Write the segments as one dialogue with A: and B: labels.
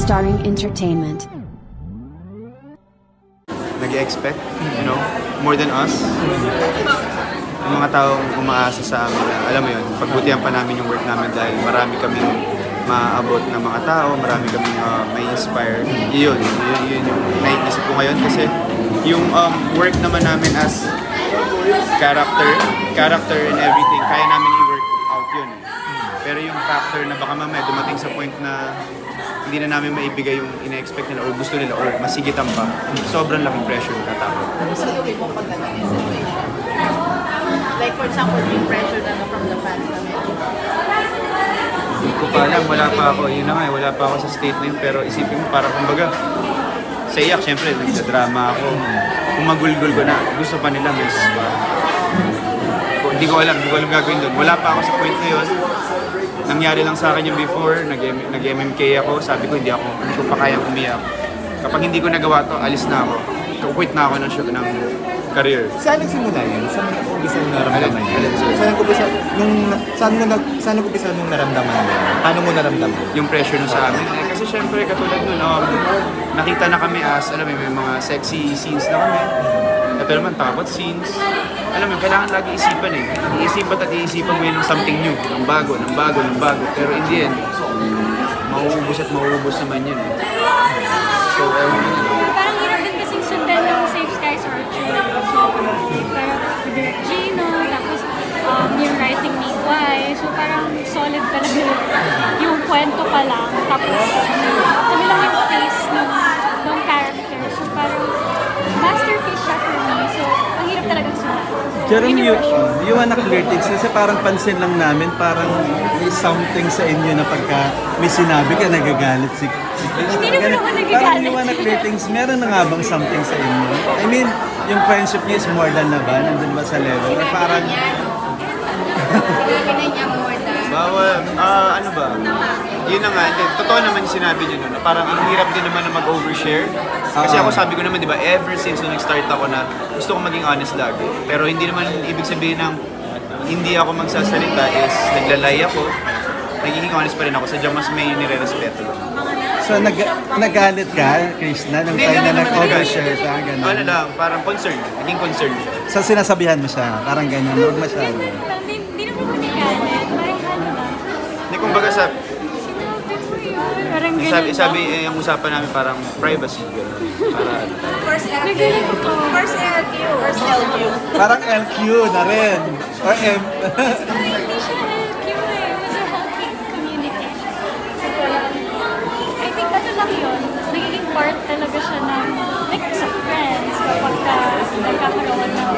A: Starring Entertainment.
B: Nag-expect, you know, more than us. Yung mga taong umaasa sa amin, alam mo yun, pagbutihan pa namin yung work namin dahil marami kaming maabot ng mga tao, marami kaming may inspire. Yun yung naiisip ko ngayon kasi yung work naman namin as character and everything, kaya namin i-work out yun. Pero yung factor na baka mamaya dumating sa point na hindi na namin maibigay yung ina-expect nila or gusto nila or masigitan pa, sobrang laking pressure na tao.
C: Sa gawin mo pag naging situation? Like for example, yung pressure na from the fans na medyo?
B: Hindi ko pa alam, wala pa ako. Yun na nga, wala pa ako sa state na yun. Pero isipin mo, parang kumbaga, sa iyak, syempre, nagdadrama ako. Kung magulgul ko na, gusto pa nila, miss. Hindi ko alam gagawin doon. Wala pa ako sa point na yun. Nangyari lang sa akin yung before, nag-MMK ako, sabi ko hindi ko pa kayang umiyak. Kapag hindi ko nagawa to, alis na ako. Quit na ako ng show ng career.
D: Saan nagsimula yun? Saan nag-umpisa yung naramdaman yun? Saan nag-umpisa nung naramdaman mo? Paano mo naramdaman?
B: Yung pressure nun sa amin. Kasi syempre, katulad nun, nakita na kami as, alam mo, may mga sexy scenes na kami. Ito naman, takot scenes. Alam mo, kailangan lagi isipan eh. Iisipan mo yun ng something new. Ng bago. Pero in the end, mauubos naman yun eh. So,
E: parang hirap din kasing sundan yung Safe Skies Archer. So, parang Direct Gino, tapos yung writing ni Guy. So, parang solid talaga yung kwento pa lang. Tapos, kami lang yung face ng character. So, parang masterpiece siya for me. So, ang hirap talagang sundan.
F: Jerome, yung anak Cleartings, kasi parang pansin lang namin, parang may something sa inyo na pagka may sinabi ka, nagagalit si
E: Hindi naman ako nagagalit.
F: Parang yung anak Cleartings, meron na nga bang something sa inyo? I mean, yung friendship niya is more than na ba? Nandun ba sa level? Or parang...
C: Sinabi na niya more than...
B: Bawal, ano ba? Yun na nga, totoo naman yung sinabi niyo nun, parang ang hirap din naman na mag-overshare. Kasi ako sabi ko naman, di ba, ever since nung nag-start ako na gusto ko maging honest lagi. Pero hindi naman ibig sabihin ng hindi ako magsasalita is naglalay ako. Nagiging honest pa rin ako, sadyang mas may nire-respeto lang.
F: So, nagalit ka, Krishna, nung time na nag-overshare ka, gano'n?
B: Ano lang, parang concerned. Naging concerned siya.
F: So, sinasabihan mo siya, parang gano'n, huwag masyado.
E: Hindi naman ako nagalit. Parang ano lang.
B: Hindi, kumbaga sa...
E: Parang ganyan
B: Sabi, yung usapan namin parang privacy. Para
C: First LQ. First LQ. First LQ.
F: Parang LQ na rin. Or M.
E: Hindi siya LQ eh. It was a healthy communication. I think ano lang yun. Nagiging part talaga siya ng, like sa friends, kapag nagkakaroon ng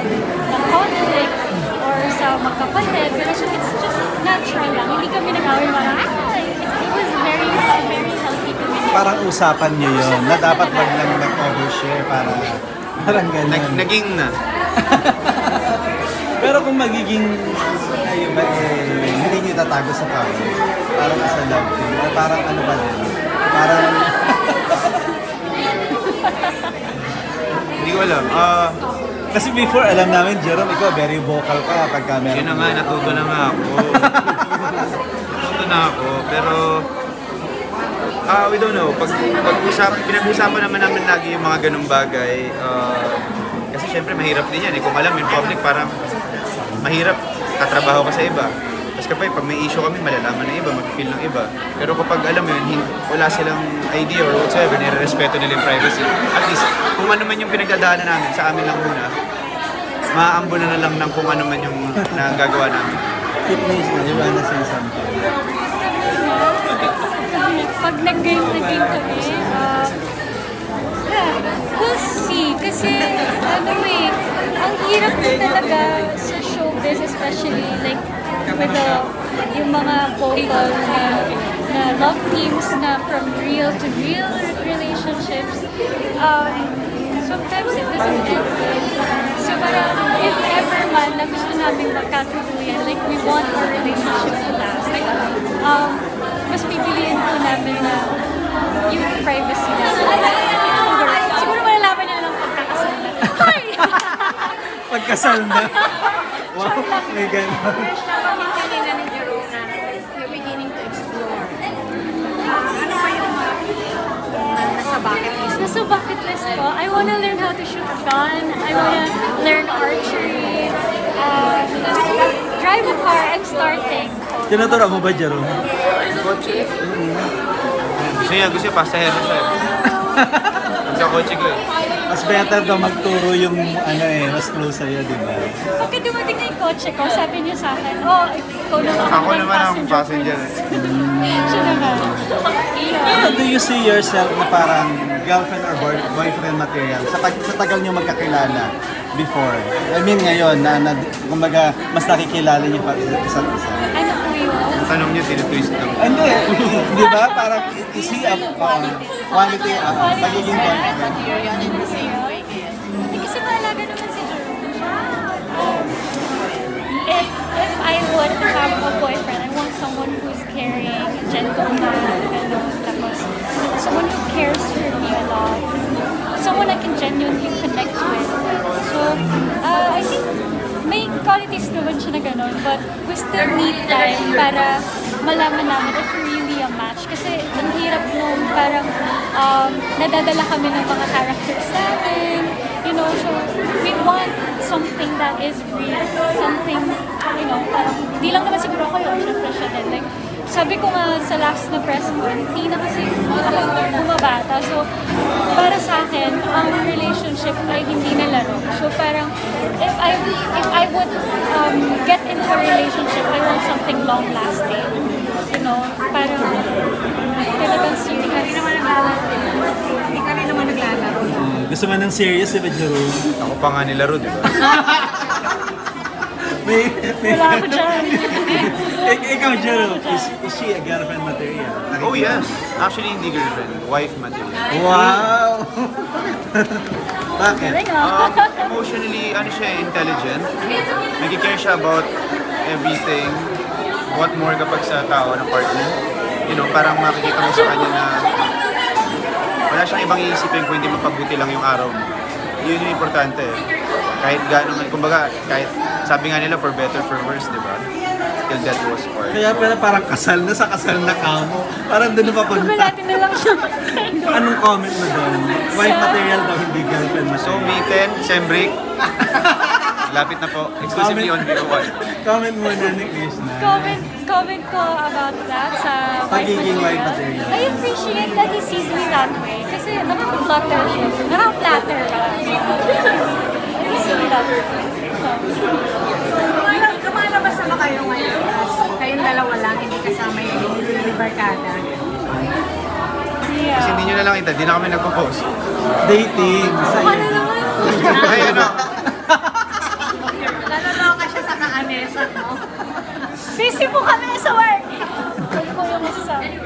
E: conflict or sa magkapatid. Pero so it's just natural lang. Hindi kami nag-away parang, it was very healthy communication.
F: Parang usapan niyo yun, na dapat wag lang mag-overshare para parang gano'n.
B: naging na.
F: Pero kung magiging kayo ba hindi niyo tatago sa tao, parang sa love team, parang ano ba din? Parang...
B: Hindi ko alam.
F: Kasi before, alam namin, Jerome, ikaw very vocal ka pag camera.
B: Yun na nga, natuto na nga ako. Pero... we don't know. Pinag-usapan naman namin lagi yung mga ganung bagay. Kasi syempre mahirap din yan. Kung alam in public, parang mahirap katrabaho ka sa iba. Tapos kapag pag may issue kami, malalaman ng iba, mag-feel ng iba. Pero kapag alam mo yun, wala silang idea or whatsoever, nire-respeto nila yung privacy. At least, kung ano man yung pinagdadaanan namin, sa amin lang muna, maaambo na lang ng kung ano man yung nagagawa namin.
F: Fitness na, di ba na say something?
E: Pag nag-game kami, we'll see. Kasi, ang hirap na talaga sa showbiz, especially like with yung mga vocal na love teams na from real to real relationships. Sometimes it doesn't end good. So parang, if ever man na gusto namin magkatuluyan, like we want our relationship to last, like, mas pipiliin po namin na yung privacy namin. Siguro malalaman niya lang pagkakasal na. Hi!
F: Pagkasal na? Wow, may gano'n.
C: Nabanggit kanina ni Jerome na you're beginning to explore. Ano ba yung bucket list?
E: Nasa bucket list ko, I wanna learn how to shoot a gun. I wanna learn archery. Drive a car. I'm starting.
F: Tinuturo mo ba, Jerome?
B: Kotse? Gusto niya, pasahero siya. Sa kotse ko eh.
F: Mas better daw magturo yung mas close sa'yo, di ba?
E: Pagka dumating na yung kotse ko, sabi niya sa akin, oh, ikaw naman
B: Ako naman ang passenger.
E: Siya naman.
F: Pero do you see yourself na parang girlfriend or boyfriend material sa tagal nyo magkakilala before? I mean ngayon, na kumbaga, mas nakikilala niyo pa isa't isa.
E: Ano po yun?
B: Ang tanong niya, tinitwist lang.
F: Hindi, di ba? Parang isi up quality, magiging boyfriend.
C: Material in the same way.
E: Hindi kasi maalaga naman si Jerome. If I would have a boyfriend, I want someone who's caring, gentleman, gano'n. Tapos, someone who cares for me a lot. Someone I can genuinely connect with. So, I think may qualities naman siya na gano'n, but we still need time para malaman namin if we're really a match. Kasi ang hirap nung parang nadadala kami ng mga characters namin, you know, so we want something that is real, something, you know, parang hindi lang naman siguro ako yun, syempre siya din. Like, sabi ko nga sa last na press ko, hindi na kasi bumabata. So, para sa akin, ang relationship ay hindi na laro. So, parang, if I would get into a relationship, I want something long-lasting. You know, parang talagang serious.
C: Hindi ka rin naman naglalaro.
F: Gusto mo ng serious, di ba, Jerome?
B: Ako pa nga nilaro, di ba?
E: Wala ako dyan.
F: Ikaw, Jerome, is she a girlfriend material?
B: Oh yes. Actually, hindi girlfriend. Wife material.
F: Wow! Bakit?
B: Emotionally, intelligent. Nag-care siya about everything. What more kapag sa tao na partner. You know, parang makikita mo sa kanya na wala siyang ibang iisipin kung hindi mapabuti lang yung araw mo. Yun yung importante. Kahit gano'n, kumbaga, kahit sabi nga nila for better, for worse, di ba? Till death was part.
F: Kaya pero parang kasal na sa kasal na kamo. Parang doon na papunta.
E: Natin na lang siya.
F: Anong comment mo doon? Wife material daw, hindi girlfriend material.
B: So, May 10, sem break. Lapit na po. Exclusively on VO1.
F: Comment muna ni Krishna.
E: Comment ko about that sa
F: Pagiging wife material.
E: I appreciate that he sees me that way. Kasi nakaka-flatter siya. Nakaka-flatter ka. He sees me that way.
C: Lumalabas na ba kayo ngayon? Kayong dalawa lang, hindi kasama yung barkada.
B: Kasi hindi nyo na lang ita, di na kami nagpo-post.
F: Dating. Sa'yo.
B: Ay, ano?
C: Naloloka siya sa kaanesa, no?
E: Busy po kami sa work. Ano po yung masasabi?